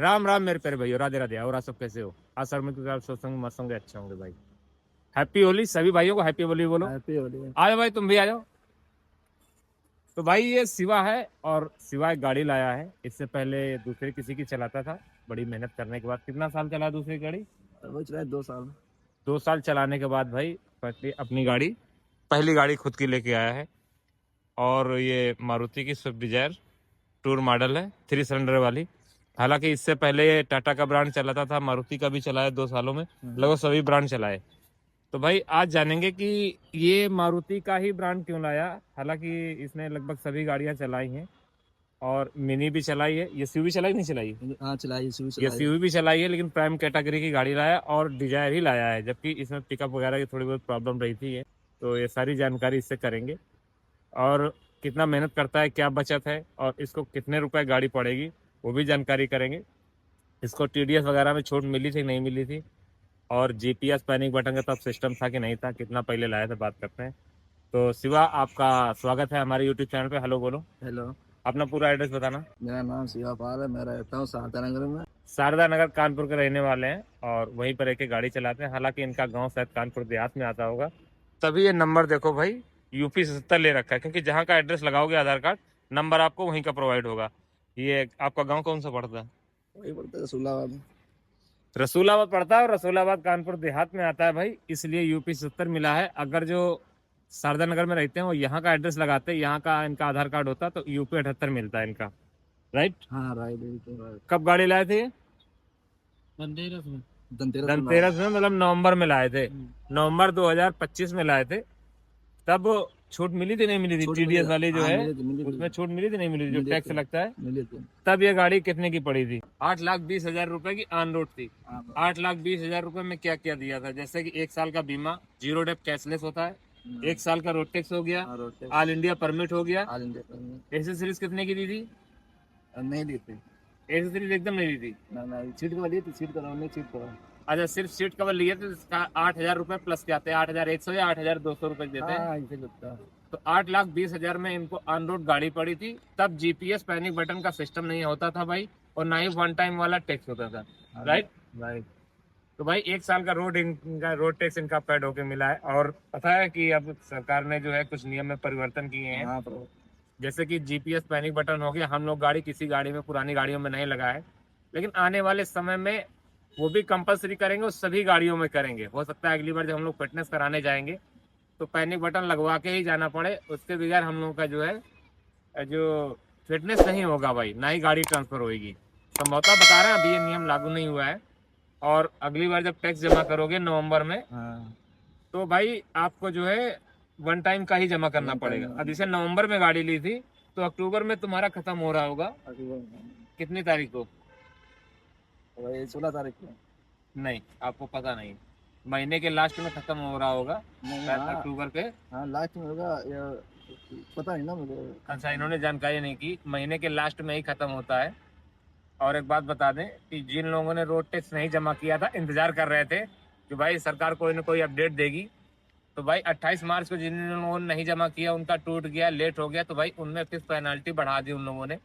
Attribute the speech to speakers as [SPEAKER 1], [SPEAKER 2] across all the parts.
[SPEAKER 1] राम राम मेरे प्यारे भाइयों, राधे राधे। और आप सब कैसे हो? आशा में आप सब संग मस्त होंगे, अच्छे होंगे भाई। हैप्पी होली सभी भाइयों को, हैप्पी होली बोलो।
[SPEAKER 2] हैप्पी होली।
[SPEAKER 1] आ जाओ भाई, तुम भी आ जाओ। तो भाई ये शिवा है, और शिवा एक गाड़ी लाया है। इससे पहले दूसरे किसी की चलाता था, बड़ी मेहनत करने के बाद। कितना साल चला दूसरी गाड़ी?
[SPEAKER 2] वो चला 2 साल।
[SPEAKER 1] 2 साल चलाने के बाद भाई अपनी गाड़ी, पहली गाड़ी खुद की लेके आया है। और ये मारुति की स्विफ्ट डिजायर टूर मॉडल है, 3 सिलेंडर वाली। हालांकि इससे पहले ये टाटा का ब्रांड चलाता था, मारुति का भी चलाया 2 सालों में, लगभग सभी ब्रांड चलाए। तो भाई आज जानेंगे कि ये मारुति का ही ब्रांड क्यों लाया। हालांकि इसने लगभग सभी गाड़ियां चलाई हैं, और मिनी भी चलाई है। ये सीवी चलाई नहीं चलाई?
[SPEAKER 2] हाँ चलाई,
[SPEAKER 1] ये सीवी भी चलाई है, लेकिन प्राइम कैटेगरी की गाड़ी लाया और डिजायर ही लाया है, जबकि इसमें पिकअप वगैरह की थोड़ी बहुत प्रॉब्लम रही थी। तो ये सारी जानकारी इससे करेंगे, और कितना मेहनत करता है, क्या बचत है, और इसको कितने रुपए गाड़ी पड़ेगी वो भी जानकारी करेंगे। इसको टीडीएस वगैरह में छूट मिली थी नहीं मिली थी, और जीपीएस पैनिक बटन का तब सिस्टम था कि नहीं था, कितना पहले लाया था, बात करते हैं। तो शिवा, आपका स्वागत है हमारे यूट्यूब चैनल पे। हेलो बोलो।
[SPEAKER 2] हेलो,
[SPEAKER 1] अपना पूरा एड्रेस बताना।
[SPEAKER 2] मेरा नाम शिवा पाल है। मैं रहता हूँ शारदा नगर में।
[SPEAKER 1] शारदा नगर कानपुर के रहने वाले हैं, और वहीं पर एक गाड़ी चलाते हैं। हालांकि इनका गांव शायद कानपुर देहात में आता होगा, तभी ये नंबर देखो भाई यूपी 77 ले रखा है, क्योंकि जहाँ का एड्रेस लगाओगे आधार कार्ड नंबर आपको वहीं का प्रोवाइड होगा। ये आपका गांव कौन सा पड़ता है?
[SPEAKER 2] वही पड़ता है रसूलाबाद।
[SPEAKER 1] रसूलाबाद पड़ता है, और रसूलाबाद कानपुर देहात में आता है भाई, इसलिए यूपी 77 मिला है। अगर जो शारदा नगर में रहते हैं वो यहाँ का एड्रेस लगाते हैं, यहाँ का इनका आधार कार्ड होता, तो यूपी 78 मिलता है इनका। राइट।
[SPEAKER 2] हाँ राइट।
[SPEAKER 1] कब गाड़ी लाए थे?
[SPEAKER 2] धनतेरस में।
[SPEAKER 1] धनतेरस में, मतलब नवंबर में लाए थे। नवंबर 2025 में लाए थे। तब छूट मिली थी नहीं मिली थी? टीडीएस वाली जो है उसमें छूट मिली थी नहीं मिली थी, जो टैक्स लगता है?
[SPEAKER 2] मिली थी।
[SPEAKER 1] तब ये गाड़ी कितने की पड़ी थी? 8,20,000 रुपए की ऑन रोड थी। 8,20,000 रुपए में क्या क्या दिया था? जैसे कि 1 साल का बीमा, 0 डेप कैशलेस होता है, 1 साल का रोड टैक्स हो गया, ऑल इंडिया परमिट हो गया। एसेसरीज कितने की दी थी?
[SPEAKER 2] नहीं दी थी।
[SPEAKER 1] एसेसरीज एकदम नहीं दी थी।
[SPEAKER 2] सीट कवर ली थी, सीट कवर नहीं, सीट कवर।
[SPEAKER 1] अच्छा, सिर्फ सीट कवर लिए थे, इसका 8,000 रुपए प्लस के आते हैं, 8,100 या 8,200 रुपए देते हैं। तो 8,20,000 में इनको ऑन रोड गाड़ी पड़ी थी। तब जीपीएस पैनिक बटन का सिस्टम नहीं होता था भाई, और ना ही वन टाइम वाला टैक्स होता था। राइट। तो भाई 1 साल का रोड टैक्स इनका पेड होके मिला है। और पता है कि अब सरकार ने जो है कुछ नियम में परिवर्तन किए हैं। जैसे कि जीपीएस पैनिक बटन हो गया, हम लोग गाड़ी किसी गाड़ी में, पुरानी गाड़ियों में नहीं लगा है, लेकिन आने वाले समय में वो भी कंपलसरी करेंगे, और सभी गाड़ियों में करेंगे। हो सकता है अगली बार जब हम लोग फिटनेस कराने जाएंगे तो पैनिक बटन लगवा के ही जाना पड़े, उसके बगैर हम लोगों का जो है जो फिटनेस नहीं होगा भाई, ना ही गाड़ी ट्रांसफर होगी। संभवतः बता रहे हैं, अभी ये नियम लागू नहीं हुआ है। और अगली बार जब टैक्स जमा करोगे नवंबर में, तो भाई आपको जो है वन टाइम का ही जमा करना पड़ेगा। अब जैसे नवंबर में गाड़ी ली थी, तो अक्टूबर में तुम्हारा खत्म हो रहा होगा। कितनी तारीख को?
[SPEAKER 2] 16 तारीख को।
[SPEAKER 1] नहीं, आपको पता नहीं, महीने के लास्ट में खत्म हो रहा होगा, अक्टूबर के।
[SPEAKER 2] हाँ लास्ट में होगा, पता नहीं ना मुझे।
[SPEAKER 1] अच्छा, इन्होंने जानकारी नहीं की, महीने के लास्ट में ही खत्म होता है। और एक बात बता दें कि जिन लोगों ने रोड टैक्स नहीं जमा किया था, इंतजार कर रहे थे कि भाई सरकार कोई ना कोई अपडेट देगी, तो भाई 28 मार्च को जिन लोगों ने नहीं जमा किया, उनका टूट गया, लेट हो गया, तो भाई उनमें फिर पेनल्टी बढ़ा दी उन लोगों ने।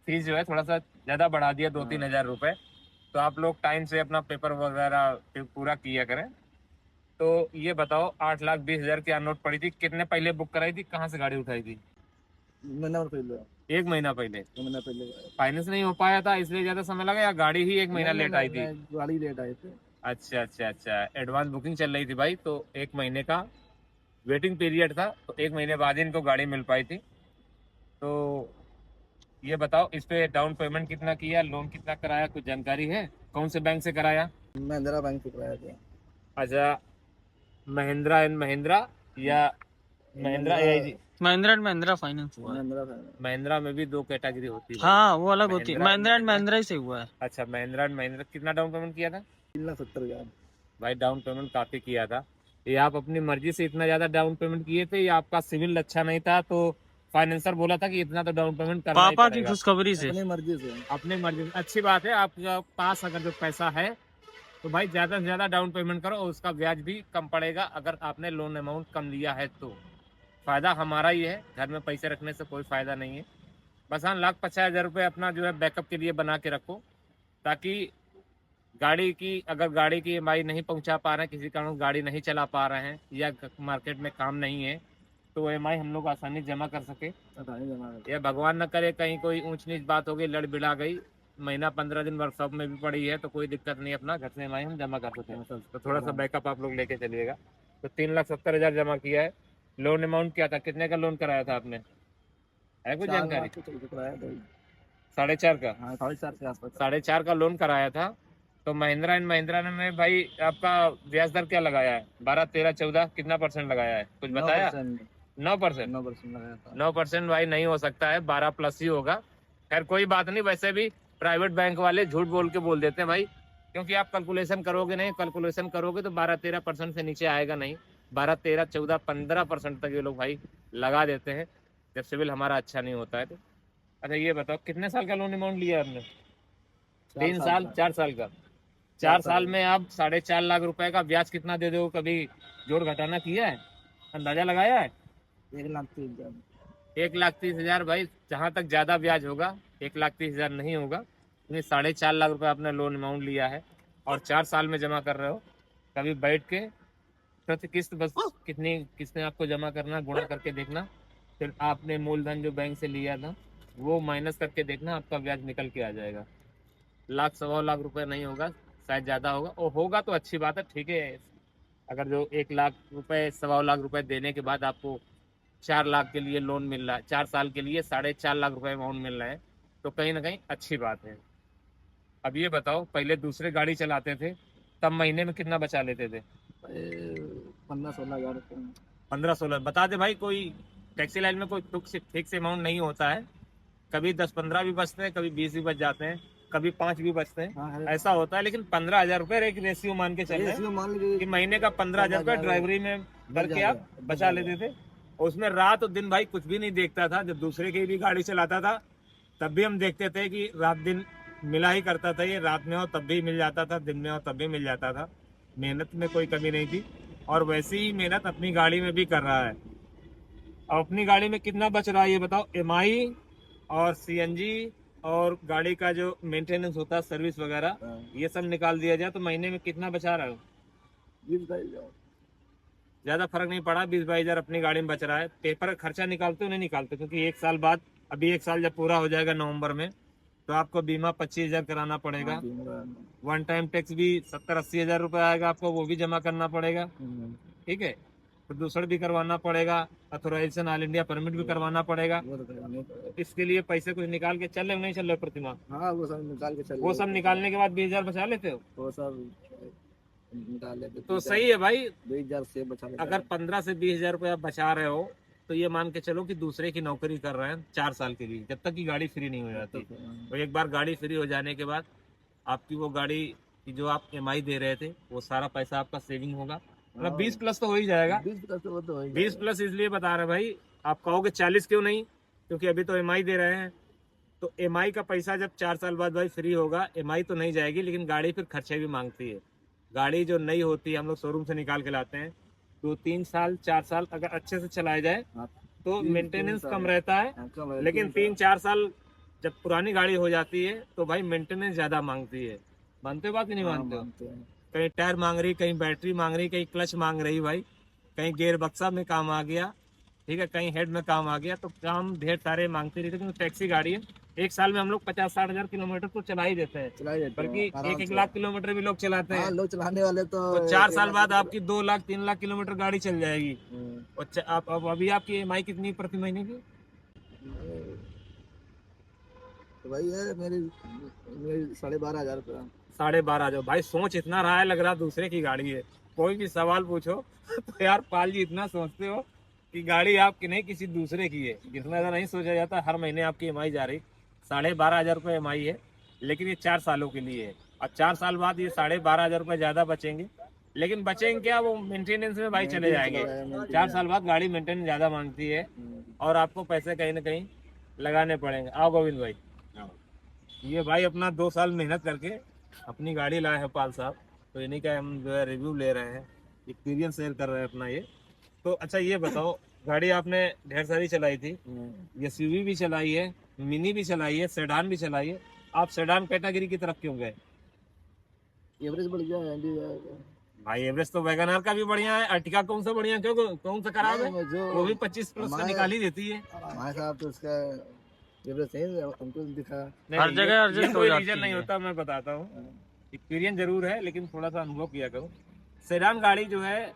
[SPEAKER 1] फीस जो है थोड़ा सा ज्यादा बढ़ा दिया, 2-3 हजार रुपए। तो आप लोग टाइम से अपना पेपर वगैरह पूरा किया करें। तो ये बताओ, 8,20,000 की नोट पड़ी थी, कितने पहले बुक कराई थी, कहाँ से गाड़ी उठाई थी?
[SPEAKER 2] महीना पहले।
[SPEAKER 1] 1 महीना पहले।
[SPEAKER 2] 1 महीना पहले
[SPEAKER 1] फाइनेंस नहीं हो पाया था इसलिए ज्यादा समय लगा, या गाड़ी ही 1 महीना लेट आई थी?
[SPEAKER 2] गाड़ी लेट आई थी।
[SPEAKER 1] अच्छा अच्छा अच्छा, एडवांस बुकिंग चल रही थी भाई, तो 1 महीने का वेटिंग पीरियड था, तो 1 महीने बाद ही इनको गाड़ी मिल पाई थी। तो ये बताओ, इस पे डाउन पेमेंट कितना किया, लोन कितना कराया, कुछ जानकारी है? कौन से बैंक से कराया?
[SPEAKER 2] महिंद्रा बैंक से कराया था।
[SPEAKER 1] अच्छा, महिंद्रा एंड महिंद्रा, या Mahindra AIG?
[SPEAKER 3] Mahindra and Mahindra finance हुआ है।
[SPEAKER 1] महिंद्रा में भी 2 कैटेगरी होती है।
[SPEAKER 3] हाँ वो अलग होती है, महिंद्रा एंड महिंद्रा ही से हुआ है।
[SPEAKER 1] अच्छा, महिंद्रा एंड महिंद्रा। कितना डाउन पेमेंट किया था?
[SPEAKER 2] 3,70,000।
[SPEAKER 1] भाई डाउन पेमेंट काफी किया था। ये आप अपनी मर्जी से इतना ज्यादा डाउन पेमेंट किए थे, या आपका सिविल अच्छा नहीं था, तो फाइनेंसर बोला था कि इतना तो डाउन पेमेंट करना ही
[SPEAKER 3] पापा की
[SPEAKER 1] पड़ेगा?
[SPEAKER 3] खुशखबरी से।
[SPEAKER 2] अपनी मर्जी से।
[SPEAKER 1] अपनी मर्जी से, अच्छी बात है। आपके पास अगर जो पैसा है, तो भाई ज्यादा से ज्यादा डाउन पेमेंट करो, और उसका ब्याज भी कम पड़ेगा अगर आपने लोन अमाउंट कम लिया है तो। फायदा हमारा ही है, घर में पैसे रखने से कोई फायदा नहीं है। बस हाँ, 1,50,000 रुपये अपना जो है बैकअप के लिए बना के रखो, ताकि गाड़ी की अगर गाड़ी की ईएमआई नहीं पहुंचा पा रहे हैं, किसी कारण गाड़ी नहीं चला पा रहे हैं या मार्केट में काम नहीं है, तो ईएमआई हम लोग आसानी जमा कर सके। या भगवान न करे कहीं कोई ऊंच नीच बात हो गई, लड़ बिड़ा गई, महीना 15 दिन वर्कशॉप में भी पड़ी है, तो कोई दिक्कत नहीं, अपना घर से ईएमआई हम जमा कर सकते हैं। तो थोड़ा सा बैकअप आप लोग लेके चलिएगा। तो 3,70,000 जमा किया है। लोन अमाउंट क्या था, कितने का लोन कराया था आपने, है कोई जानकारी? 4.5 का।
[SPEAKER 2] हाँ 4.5 के आसपास।
[SPEAKER 1] 4.5 का लोन कराया था। तो महिंद्रा एंड महिंद्रा ने में भाई आपका ब्याज दर क्या लगाया है? 12, 13, 14 कितना परसेंट लगाया है, कुछ बताया? 9%।
[SPEAKER 2] 9% लगाया था।
[SPEAKER 1] 9% भाई नहीं हो सकता है, 12 प्लस ही होगा। खैर कोई बात नहीं, वैसे भी प्राइवेट बैंक वाले झूठ बोल के बोल देते हैं भाई, क्योंकि आप कैलकुलेशन करोगे नहीं, कैलकुलेशन करोगे तो 12-13% से नीचे आएगा नहीं। 12, 13, 14, 15% तक ये लोग भाई लगा देते हैं जब सिविल हमारा अच्छा नहीं होता है। तो अच्छा ये बताओ कितने साल का लोन अमाउंट लिया आपने? 3 साल, 4 साल का। 4 साल में आप 4.5 लाख रुपए का ब्याज कितना दे दो, कभी जोड़ घटाना किया है, अंदाजा लगाया है?
[SPEAKER 2] 1,30,000।
[SPEAKER 1] 1,30,000 भाई, जहाँ तक ज्यादा ब्याज होगा 1,30,000 नहीं होगा। 4.5 लाख रुपए आपने लोन अमाउंट लिया है और 4 साल में जमा कर रहे हो। कभी बैठ के प्रति किस्त बस कितनी किस्तें आपको जमा करना, गुणा करके देखना, फिर आपने मूलधन जो बैंक से लिया था वो माइनस करके देखना, आपका ब्याज निकल के आ जाएगा। लाख 1.25 लाख रुपए नहीं होगा, शायद ज्यादा होगा, और होगा तो अच्छी बात है, ठीक है। अगर जो 1 लाख रुपए 1.25 लाख रुपए देने के बाद आपको 4 लाख के लिए लोन मिल रहा है, 4 साल के लिए 4.5 लाख रुपए अमाउंट मिल रहा है, तो कहीं ना कहीं अच्छी बात है। अब ये बताओ, पहले दूसरे गाड़ी चलाते थे तब महीने में कितना बचा लेते थे?
[SPEAKER 2] 15-16 हजार।
[SPEAKER 1] 15-16 बता दे भाई। कोई टैक्सी लाइन में कोई फिक्स अमाउंट नहीं होता है, कभी 10-15 भी बचते हैं, कभी 20 भी बच जाते हैं, कभी 5 भी बचते हैं,
[SPEAKER 2] हाँ,
[SPEAKER 1] ऐसा होता है। लेकिन 15,000 रुपए एक रेशियो मान के चल रहे हैं
[SPEAKER 2] मान लीजिए
[SPEAKER 1] कि महीने का 15,000 रुपए ड्राइवरी में भर के आप बचा लेते थे। और उसमें रात और दिन भाई कुछ भी नहीं देखता था। जब दूसरे की भी गाड़ी चलाता था तब भी हम देखते थे कि रात दिन मिला ही करता था, ये रात में हो तब भी मिल जाता था, दिन में हो तब भी मिल जाता था। मेहनत में कोई कमी नहीं थी, और वैसी ही मेहनत अपनी गाड़ी में भी कर रहा है। अब अपनी गाड़ी में कितना बच रहा है ये बताओ? एमआई और सीएनजी और गाड़ी का जो मेंटेनेंस होता है, सर्विस वगैरह, ये सब निकाल दिया जाए तो महीने में कितना बचा रहा है?
[SPEAKER 2] 20-22
[SPEAKER 1] ज्यादा फर्क नहीं पड़ा, 20-22 हजार अपनी गाड़ी में बच रहा है। पेपर खर्चा निकालते हो नहीं निकालते? क्योंकि 1 साल बाद, अभी 1 साल जब पूरा हो जाएगा नवंबर में, तो आपको बीमा 25,000 कराना पड़ेगा। वन टाइम टैक्स भी 70-80 हजार रुपए आएगा आपको, वो भी जमा करना पड़ेगा, ठीक है। प्रदूषण भी करवाना पड़ेगा, अथोराइजेशन ऑल इंडिया परमिट भी करवाना पड़ेगा। इसके लिए पैसे कुछ निकाल के चल रहे नहीं चल रहे प्रतिमा?
[SPEAKER 2] हाँ वो सब निकाल के चल,
[SPEAKER 1] वो सब निकालने के बाद 20,000 बचा लेते हो?
[SPEAKER 2] वो सब निकाल लेते
[SPEAKER 1] तो सही है भाई।
[SPEAKER 2] 20,000 से बचा लेते।
[SPEAKER 1] अगर 15 से 20,000 रुपये आप बचा रहे हो तो ये मान के चलो कि दूसरे की नौकरी कर रहे हैं 4 साल के लिए, जब तक की गाड़ी फ्री नहीं हो जाती। तो एक बार गाड़ी फ्री हो जाने के बाद आपकी वो गाड़ी की जो आप एमआई दे रहे थे वो सारा पैसा आपका सेविंग होगा। मतलब 20 प्लस तो हो ही जाएगा। 20 प्लस इसलिए बता रहे भाई, आप कहोगे 40 क्यों नहीं, क्योंकि अभी तो एमआई दे रहे हैं। तो एमआई का पैसा जब 4 साल बाद भाई फ्री होगा, एमआई तो नहीं जाएगी, लेकिन गाड़ी फिर खर्चे भी मांगती है। गाड़ी जो नई होती है हम लोग शोरूम से निकाल के लाते हैं, 2-3 साल 4 साल अगर अच्छे से चलाया जाए तो मेंटेनेंस कम रहता है। लेकिन 3-4 साल जब पुरानी गाड़ी हो जाती है तो भाई मेंटेनेंस ज्यादा मांगती है। मानते हो बात कि नहीं मानते हो? कहीं टायर मांग रही, कहीं बैटरी मांग रही, कहीं क्लच मांग रही भाई, कहीं गेयर बक्सा में काम आ गया, ठीक है, कहीं हेड में काम आ गया, तो काम ढेर सारे मांगते रहते। क्योंकि टैक्सी गाड़ी है, 1 साल में हम लोग 50-60 हजार किलोमीटर तो चला ही देते हैं, बल्कि 1-1 लाख किलोमीटर भी लोग चलाते हैं।
[SPEAKER 2] लोग चलाने वाले तो
[SPEAKER 1] 4 साल बाद आपकी 2 लाख 3 लाख किलोमीटर गाड़ी चल जाएगी। और आप अभी आपकी ईएमआई कितनी प्रति महीने की?
[SPEAKER 2] तो भाई है मेरी 12,500 रुपया।
[SPEAKER 1] 12,500 भाई, सोच इतना रहा है, लग रहा दूसरे की गाड़ी है। कोई भी सवाल पूछो तो यार पाल जी इतना सोचते हो कि गाड़ी आपकी नहीं किसी दूसरे की है। इतना ज्यादा नहीं सोचा जाता। हर महीने आपकी ईएमआई जा रही 12,500 रुपये ईएमआई है, लेकिन ये 4 सालों के लिए है। और 4 साल बाद ये 12,500 रुपये ज्यादा बचेंगे, लेकिन बचेंगे क्या, वो मेंटेनेंस में भाई चले जाएंगे। 4 साल बाद गाड़ी मेंटेनेंस ज्यादा मांगती है और आपको पैसे कहीं ना कहीं लगाने पड़ेंगे। आओ गोविंद भाई, ये भाई अपना 2 साल मेहनत करके अपनी गाड़ी लाए हैं पाल साहब, तो इन्हीं का हम जो है रिव्यू ले रहे हैं, एक्सपीरियंस शेयर कर रहे हैं अपना ये। तो अच्छा ये बताओ, गाड़ी आपने ढेर सारी चलाई थी, एसयूवी भी चलाई है, मिनी भी चलाई है, सेडान भी चलाई है, आप सेडान कैटेगरी की तरफ क्यों गए?
[SPEAKER 2] एवरेज बढ़ गया है
[SPEAKER 1] भाई एवरेज तो वैगन आर का भी बढ़िया है, अर्टिगा कौन सा बढ़िया, क्यों कौन सा खराब है? वो भी 25 प्लस का निकाल ही देती है।
[SPEAKER 2] हमारे साहब तो उसका एवरेज सही हमको दिखा।
[SPEAKER 3] हर जगह
[SPEAKER 1] ये
[SPEAKER 3] adjust हो
[SPEAKER 1] कोई
[SPEAKER 3] जाती
[SPEAKER 1] रीजन नहीं
[SPEAKER 3] है।
[SPEAKER 1] होता, मैं बताता हूँ। एक्सपीरियंस जरूर है लेकिन थोड़ा सा अनुभव किया करो। सेडान गाड़ी जो है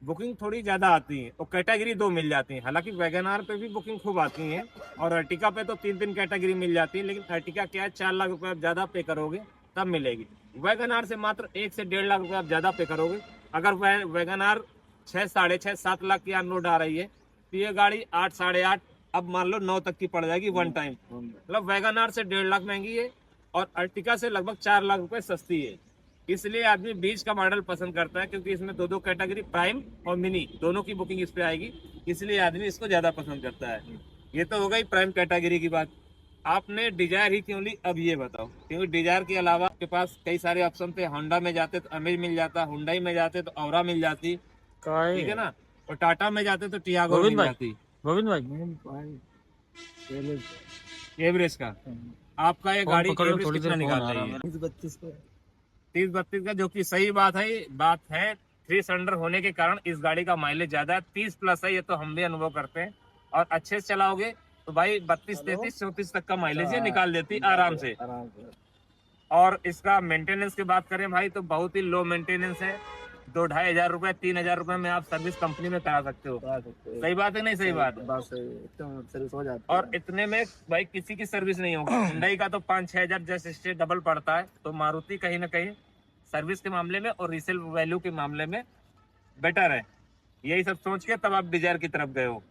[SPEAKER 1] बुकिंग थोड़ी ज्यादा आती है और कैटेगरी 2 मिल जाती है। हालांकि वैगन आर पे भी बुकिंग खूब आती है और अर्टिका पे तो 3 कैटेगरी मिल जाती है, लेकिन अर्टिका क्या है 4 लाख रुपए आप ज्यादा पे करोगे तब मिलेगी। वैगन आर से मात्र 1 से 1.5 लाख रुपए आप ज्यादा पे करोगे। अगर वैगन आर 6, 6.5, 7 लाख की अनलोड आ रही है तो ये गाड़ी 8, 8.5, अब मान लो 9 तक की पड़ जाएगी वन टाइम। मतलब वैगन आर से 1.5 लाख महंगी है और अर्टिका से लगभग 4 लाख रुपए सस्ती है। इसलिए आदमी बीच का मॉडल पसंद करता है, क्योंकि इसमें 2 कैटेगरी प्राइम और मिनी दोनों की बुकिंग इस पे आएगी, इसलिए आदमी इसको ज्यादा पसंद करता है। ये तो हो गई प्राइम कैटेगरी की बात। आपने डिजायर ही क्यों ली, अब ये बताओ? क्योंकि डिजायर के अलावा आपके पास कई सारे ऑप्शन थे। होंडा में जाते तो अमेज मिल जाता, हुंडई में जाते तो औरा मिल जाती, ठीक है ना, और टाटा में जाते तो टियागो मिल जाती।
[SPEAKER 3] गोविंद भाई
[SPEAKER 1] एवरेज का आपका ये गाड़ी एवरेज कितना निकाल रही है? 30-32 का, जो कि सही बात है। 3 सिलेंडर होने के कारण इस गाड़ी का माइलेज ज्यादा है, 30 प्लस है, ये तो हम भी अनुभव करते हैं। और अच्छे से चलाओगे तो भाई 32, 33, 34 तक का माइलेज ये निकाल देती आराम से। और इसका मेंटेनेंस की बात करें भाई तो बहुत ही लो मेंटेनेंस है। 2-2.5 हजार रुपए, 3 हजार रुपए में आप सर्विस कंपनी में करा सकते हो। सही बात है, नहीं सही बात है?
[SPEAKER 2] सर्विस हो जाती
[SPEAKER 1] और इतने में भाई किसी की सर्विस नहीं होगी। हुंडई का तो 5-6 हजार जैसे डबल पड़ता है, तो मारुति कहीं ना कहीं सर्विस के मामले में और रीसेल वैल्यू के मामले में बेटर है। यही सब सोच के तब आप डिजायर की तरफ गए हो।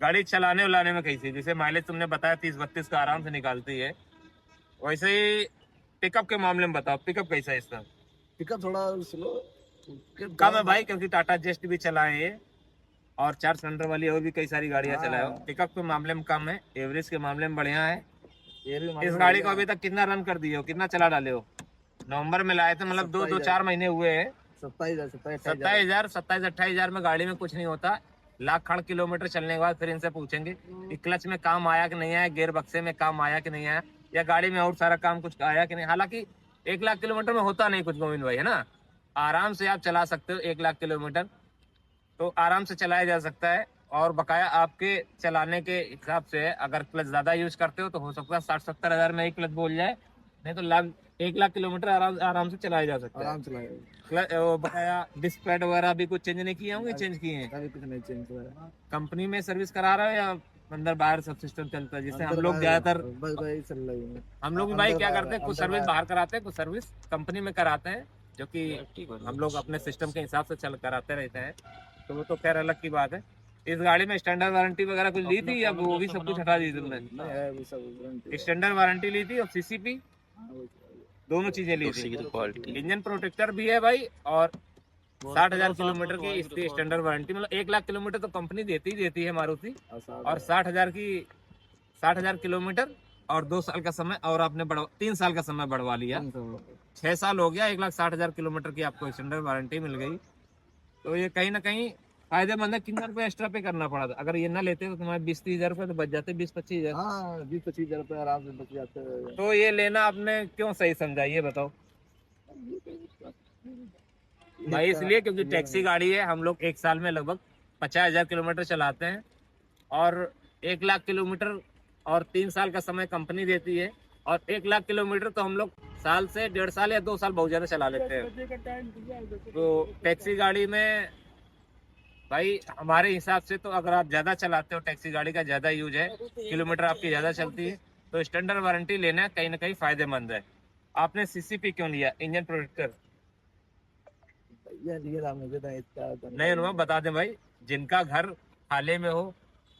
[SPEAKER 1] गाड़ी चलाने उलाने में कैसी, जैसे माइलेज तुमने बताया 30-32 का आराम से निकालती है, वैसे ही पिकअप के मामले में बताओ, पिकअप कैसा है इसका?
[SPEAKER 2] पिकअप थोड़ा स्लो
[SPEAKER 1] कम है भाई, क्योंकि टाटा जेस्ट भी चलाए हैं और 4 सिलेंडर वाली और भी कई सारी गाड़ियां चलाए हो। पिकअप के मामले में कम है, एवरेज के मामले में बढ़िया है। इस गाड़ी को अभी तक कितना रन कर दिए हो, कितना चला डाले हो? नवंबर में लाए थे, मतलब 2-4 महीने हुए हैं। 27,000-28,000 में गाड़ी में कुछ नहीं होता। लाख खड़ किलोमीटर चलने के बाद फिर इनसे पूछेंगे कि क्लच में काम आया कि नहीं आया, गियर बक्से में काम आया कि नहीं आया, या गाड़ी में और सारा काम कुछ आया कि नहीं। हालांकि 1 लाख किलोमीटर में होता नहीं कुछ गोविंद भाई, है ना। आराम से आप चला सकते हो 1 लाख किलोमीटर, तो आराम से चलाया जा सकता है। और बकाया आपके चलाने के हिसाब से अगर क्लच ज्यादा यूज करते हो तो हो सकता है 60-70 हजार में एक क्लच बोल जाए, नहीं तो 1 लाख किलोमीटर आराम से चलाया जा सकता है।
[SPEAKER 2] आराम चलाए।
[SPEAKER 1] बकाया डिस्क पैड वगैरह भी कुछ चेंज नहीं किए होंगे? चेंज किए हैं?
[SPEAKER 2] अभी कुछ नहीं चेंज हुआ।
[SPEAKER 1] कंपनी में सर्विस करा रहे हो या अंदर बाहर सब सिस्टम चलता है? जिससे हम लोग ज्यादातर
[SPEAKER 2] बस भाई चल रही है।
[SPEAKER 1] हम लोग भी भाई क्या करते हैं, कुछ सर्विस बाहर कराते हैं, कुछ सर्विस कंपनी में कराते हैं, जो कि हम लोग अपने सिस्टम के हिसाब से चल कराते रहते हैं। तो वो तो खैर अलग की बात है। इस गाड़ी में स्टैंडर्ड वारंटी वगैरह कुछ ली थी या वो भी सब कुछ हटा दी तुमने? स्टैंडर्ड वारंटी ली थी और सीसीपी दोनों चीजें ली थी। इंजन प्रोटेक्टर भी है भाई, और 60,000 किलोमीटर की इसकी स्टैंडर्ड वारंटी। मतलब 1 लाख किलोमीटर तो कंपनी देती है मारुति, और 60,000 किलोमीटर और 2 साल का समय, और आपने 3 साल का समय बढ़वा लिया, 6 साल हो गया। 1,60,000 किलोमीटर की आपको स्टैंडर्ड वारंटी मिल गई। तो ये कहीं ना कहीं फायदेमंद है। कितना रुपए एक्स्ट्रा पे करना पड़ा था? अगर ये ना लेते तो तुम्हारे 20-30 हजार रुपए तो बच जाते, 20-25 हजार।
[SPEAKER 2] हाँ 20-25 हजार रुपए आराम से बच जाते हैं।
[SPEAKER 1] तो ये लेना आपने क्यों सही समझा, ये बताओ भाई? इसलिए क्योंकि टैक्सी गाड़ी है। हम लोग 1 साल में लगभग 50,000 किलोमीटर चलाते हैं, और 1 लाख किलोमीटर और 3 साल का समय कंपनी देती है, और 1 लाख किलोमीटर तो हम लोग साल से 1.5 साल या 2 साल बहुत ज्यादा चला लेते हैं। तो टैक्सी गाड़ी में भाई हमारे हिसाब से तो अगर आप ज्यादा चलाते हो, टैक्सी गाड़ी का ज्यादा यूज है, किलोमीटर आपकी ज्यादा चलती है, तो स्टैंडर्ड वारंटी लेना कहीं ना कहीं फायदेमंद है। आपने सीसीपी क्यों लिया, इंजन प्रोटेक्टर? नहीं अनुभव बता दें भाई, जिनका घर खाले में हो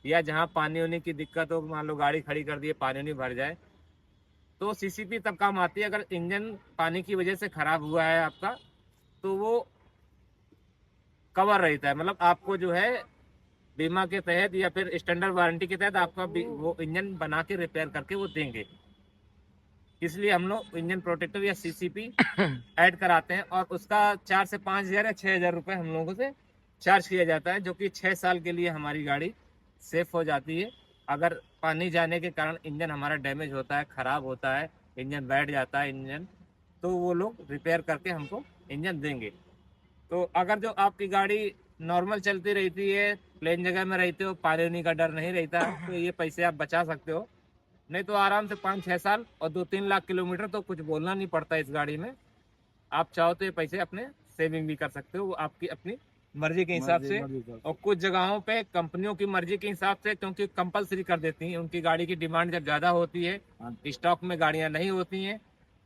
[SPEAKER 1] या जहाँ पानी होने की दिक्कत हो, मान लो गाड़ी खड़ी कर दिए, पानी नहीं भर जाए, तो सीसीपी तब काम आती है। अगर इंजन पानी की वजह से खराब हुआ है आपका, तो वो कवर रहता है। मतलब आपको जो है बीमा के तहत या फिर स्टैंडर्ड वारंटी के तहत आपका वो इंजन बना के रिपेयर करके वो देंगे। इसलिए हम लोग इंजन प्रोटेक्टर या सीसीपी ऐड कराते हैं, और उसका 4 से 5 हजार या 6 हजार रुपए हम लोगों से चार्ज किया जाता है, जो कि 6 साल के लिए हमारी गाड़ी सेफ हो जाती है। अगर पानी जाने के कारण इंजन हमारा डैमेज होता है, खराब होता है, इंजन बैठ जाता है इंजन, तो वो लोग रिपेयर करके हमको इंजन देंगे। तो अगर जो आपकी गाड़ी नॉर्मल चलती रहती है, प्लेन जगह में रहते हो, पानी उनी का डर नहीं रहता, तो ये पैसे आप बचा सकते हो। नहीं तो आराम से 5-6 साल और 2-3 लाख किलोमीटर तो कुछ बोलना नहीं पड़ता इस गाड़ी में। आप चाहो तो ये पैसे अपने सेविंग भी कर सकते हो, वो आपकी अपनी मर्जी के हिसाब से। और कुछ जगहों पे कंपनियों की मर्जी के हिसाब से, क्योंकि कंपलसरी कर देती हैं, उनकी गाड़ी की डिमांड जब ज्यादा होती है, स्टॉक में गाड़ियां नहीं होती हैं,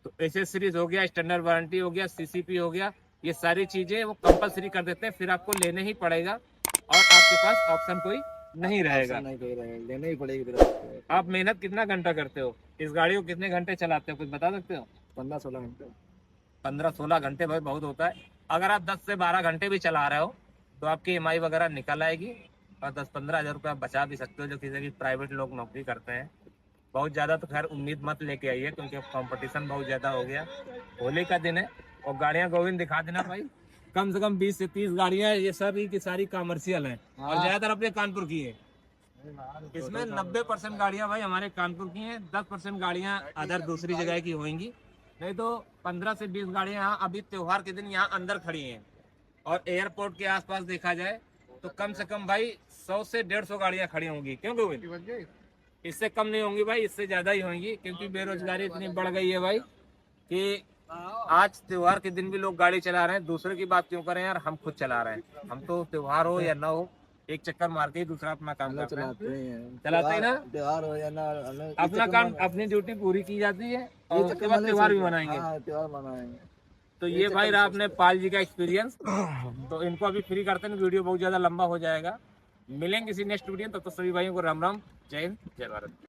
[SPEAKER 1] तो एसेसरीज हो गया, स्टैंडर्ड वारंटी हो गया, सीसीपी हो गया, ये सारी चीजें वो कंपलसरी कर देते हैं, फिर आपको लेने ही पड़ेगा और आपके पास ऑप्शन कोई नहीं रहेगा।
[SPEAKER 2] नहीं कोई रहेगा, लेना ही पड़ेगी फिर आपको।
[SPEAKER 1] आप मेहनत कितना घंटा करते हो इस गाड़ी को, कितने घंटे चलाते हो, कुछ बता सकते हो?
[SPEAKER 2] 15-16 घंटे।
[SPEAKER 1] 15-16 घंटे भाई बहुत होता है। अगर आप 10 से 12 घंटे भी चला रहे हो तो आपकी EMI वगैरह निकल आएगी और 10-15 हज़ार रुपये आप बचा भी सकते हो, जो किसी की प्राइवेट लोग नौकरी करते हैं। बहुत ज़्यादा तो खैर उम्मीद मत लेके आइए, क्योंकि कंपटीशन बहुत ज़्यादा हो गया। होली का दिन है और गाड़ियाँ गोविंद दिखा देना भाई, कम से कम 20 से 30 गाड़ियाँ, ये सभी की सारी कमर्शियल हैं और ज़्यादातर अपने कानपुर की है। इसमें 90% गाड़ियाँ भाई हमारे कानपुर की हैं, 10% गाड़ियाँ अदर दूसरी जगह की होंगी। नहीं तो 15 से 20 गाड़ियाँ यहाँ अभी त्योहार के दिन यहाँ अंदर खड़ी हैं। और एयरपोर्ट के आसपास देखा जाए तो कम से कम भाई 100 से 150 गाड़ियाँ खड़ी होंगी। क्यों गोविंद? इससे कम नहीं होंगी भाई, इससे ज्यादा ही होंगी, क्योंकि बेरोजगारी इतनी बढ़ गई है भाई कि आज त्योहार के दिन भी लोग गाड़ी चला रहे हैं। दूसरे की बात क्यों करें यार, हम खुद चला रहे हैं। हम तो त्योहार हो या ना हो, एक चक्कर मार के ही दूसरा अपना काम करते हैं। चलाते हैं ना,
[SPEAKER 2] त्योहार हो या ना,
[SPEAKER 1] अपना काम, अपनी ड्यूटी पूरी की जाती है और उसके बाद त्योहार भी मनाएंगे।
[SPEAKER 2] त्योहार मनाएंगे।
[SPEAKER 1] तो ये भाई रहा अपने पाल जी का एक्सपीरियंस। तो इनको अभी फ्री करते हैं, वीडियो बहुत ज्यादा लंबा हो जाएगा। मिलेंगे किसी नेक्स्ट वीडियो, तो सभी भाइयों को राम राम, जय हिंद, जय भारत।